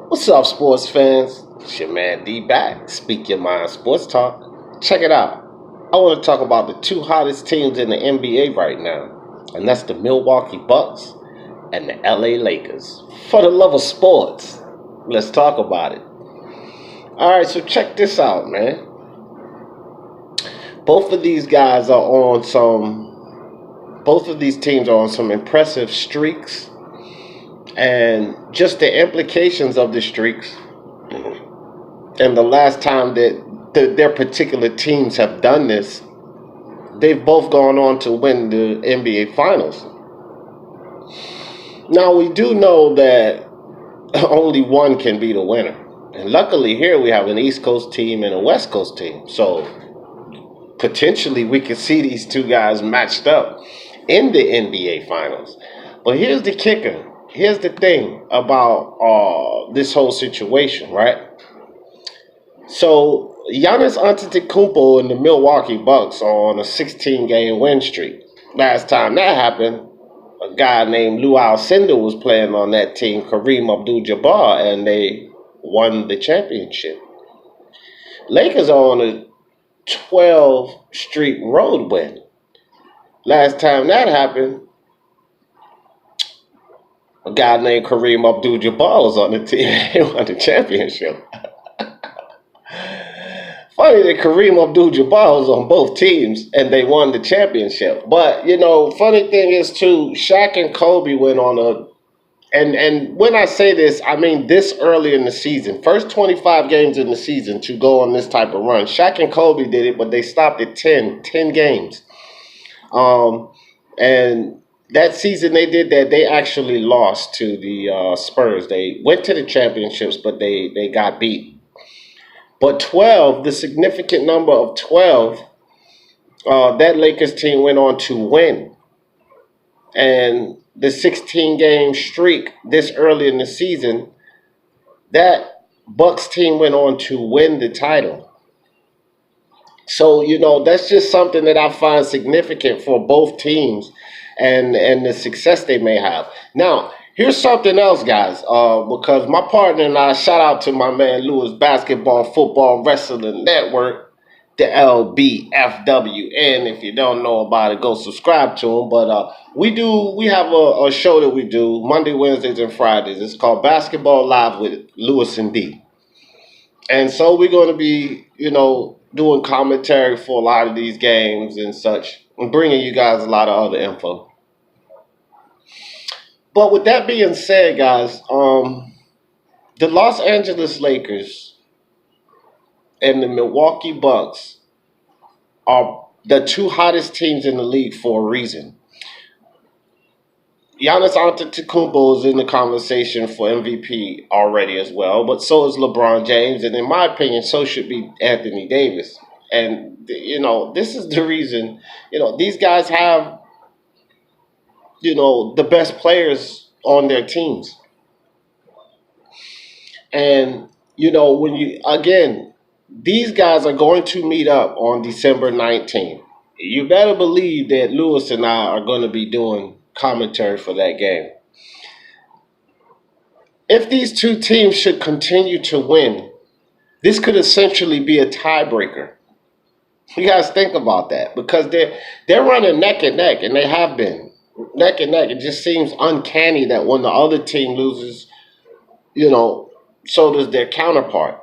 What's up, sports fans? It's your man D back. Speak your mind, sports talk. Check it out. I want to talk about the two hottest teams in the NBA right now, and that's the Milwaukee Bucks and the LA Lakers. For the love of sports, let's talk about it. All right, so check this out, man. Both of these guys are on some. Both of these teams are on some impressive streaks, and just the implications of the streaks and the last time that their particular teams have done this, they've both gone on to win the NBA Finals. Now, we do know that only one can be the winner. And luckily here we have an East Coast team and a West Coast team. So potentially we could see these two guys matched up in the NBA Finals. But here's the kicker. Here's the thing about this whole situation, right? So Giannis Antetokoumpo and the Milwaukee Bucks are on a 16-game win streak. Last time that happened, a guy named Lou Alcindor was playing on that team, Kareem Abdul-Jabbar, and they won the championship. Lakers are on a 12-streak road win. Last time that happened, a guy named Kareem Abdul-Jabbar was on the team. He won the championship. Funny that Kareem Abdul-Jabbar was on both teams and they won the championship. But, funny thing is, too, Shaq and Kobe went on and when I say this, I mean this early in the season. First 25 games in the season to go on this type of run. Shaq and Kobe did it, but they stopped at 10 games. And that season they did that, they actually lost to the Spurs. They went to the championships, but they got beat. But 12, the significant number of 12, that Lakers team went on to win. And the 16-game streak this early in the season, that Bucks team went on to win the title. So, that's just something that I find significant for both teams and the success they may have. Now, here's something else, guys, because my partner and I, shout out to my man Lewis, Basketball, Football, Wrestling Network, the LBFWN. If you don't know about it, go subscribe to him. But we have a show that we do Monday, Wednesdays, and Fridays. It's called Basketball Live with Lewis and D. And so we're going to be, doing commentary for a lot of these games and such, and bringing you guys a lot of other info. But with that being said, guys, the Los Angeles Lakers and the Milwaukee Bucks are the two hottest teams in the league for a reason. Giannis Antetokoumpo is in the conversation for MVP already as well, but so is LeBron James, and in my opinion, so should be Anthony Davis. And, this is the reason, these guys have the best players on their teams. And, these guys are going to meet up on December 19th. You better believe that Lewis and I are going to be doing commentary for that game. If these two teams should continue to win, this could essentially be a tiebreaker. You guys think about that, because they're running neck and neck, and they have been. Neck and neck. It just seems uncanny that when the other team loses, so does their counterpart.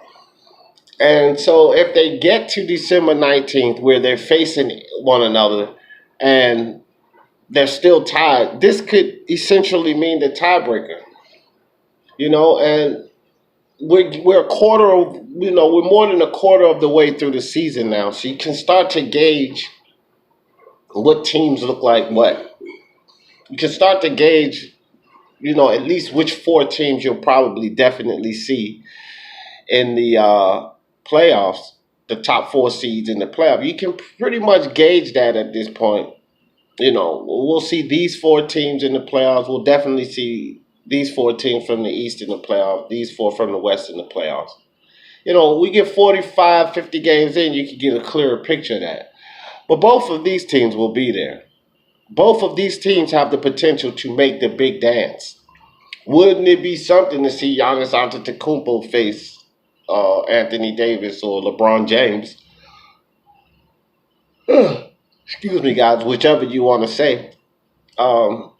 And so if they get to December 19th where they're facing one another and they're still tied, this could essentially mean the tiebreaker. And we're a quarter of, we're more than a quarter of the way through the season now. So you can start to gauge what teams look like what. You can start to gauge, at least which four teams you'll probably definitely see in the playoffs, the top four seeds in the playoff. You can pretty much gauge that at this point. We'll see these four teams in the playoffs. We'll definitely see these four teams from the East in the playoffs, these four from the West in the playoffs. We get 45, 50 games in, you can get a clearer picture of that. But both of these teams will be there. Both of these teams have the potential to make the big dance. Wouldn't it be something to see Giannis Antetokoumpo face Anthony Davis or LeBron James? Excuse me, guys, whichever you want to say, um,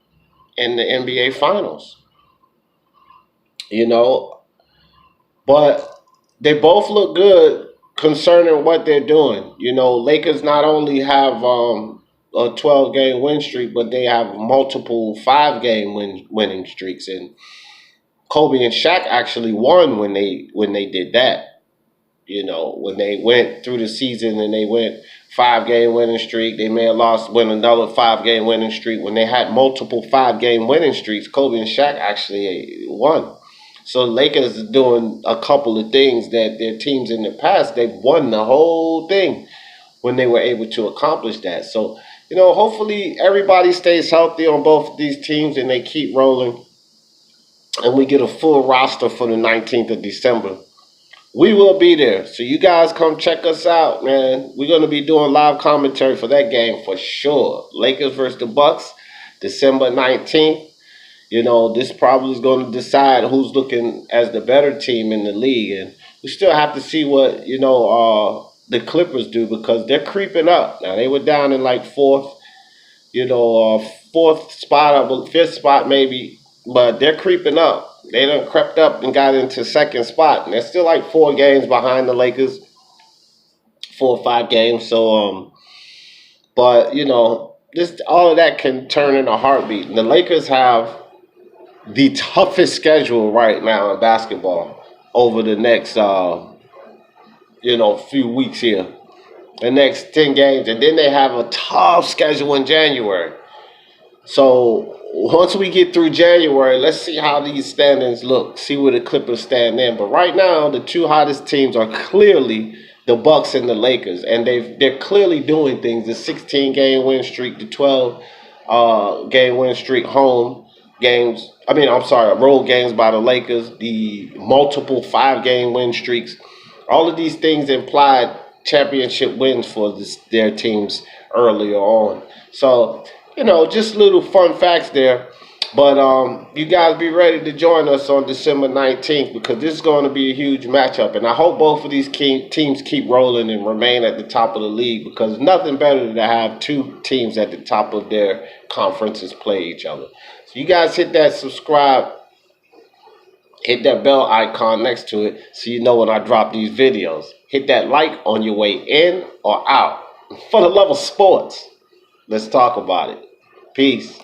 in the NBA Finals. You know, but they both look good concerning what they're doing. You know, Lakers not only have a 12-game win streak, but they have multiple 5-game winning streaks. And Kobe and Shaq actually won when they did that. You know, when they went through the season and they went 5-game winning streak, they may have win another 5-game winning streak. When they had multiple 5-game winning streaks, Kobe and Shaq actually won. So Lakers is doing a couple of things that their teams in the past, they've won the whole thing when they were able to accomplish that. So, you know, hopefully everybody stays healthy on both of these teams and they keep rolling and we get a full roster for the 19th of December. We will be there. So you guys come check us out, man. We're going to be doing live commentary for that game for sure. Lakers versus the Bucks, December 19th. You know, this probably is going to decide who's looking as the better team in the league. And we still have to see what, the Clippers do because they're creeping up. Now, they were down in like fourth spot, fifth spot maybe, but they're creeping up. They done crept up and got into second spot. And they're still like 4 games behind the Lakers, 4 or 5 games. So, but, just all of that can turn in a heartbeat. And the Lakers have the toughest schedule right now in basketball over the next, few weeks here. The next 10 games. And then they have a tough schedule in January. So once we get through January, let's see how these standings look. See where the Clippers stand in. But right now, the 2 hottest teams are clearly the Bucks and the Lakers. And they're clearly doing things. The 16-game win streak, the 12-game win streak home games. Road games by the Lakers, the multiple 5-game win streaks. All of these things implied championship wins for their teams earlier on. So, just little fun facts there. But you guys be ready to join us on December 19th because this is going to be a huge matchup. And I hope both of these teams keep rolling and remain at the top of the league because nothing better than to have 2 teams at the top of their conferences play each other. So you guys hit that subscribe, hit that bell icon next to it so you know when I drop these videos. Hit that like on your way in or out. For the love of sports, let's talk about it. Peace.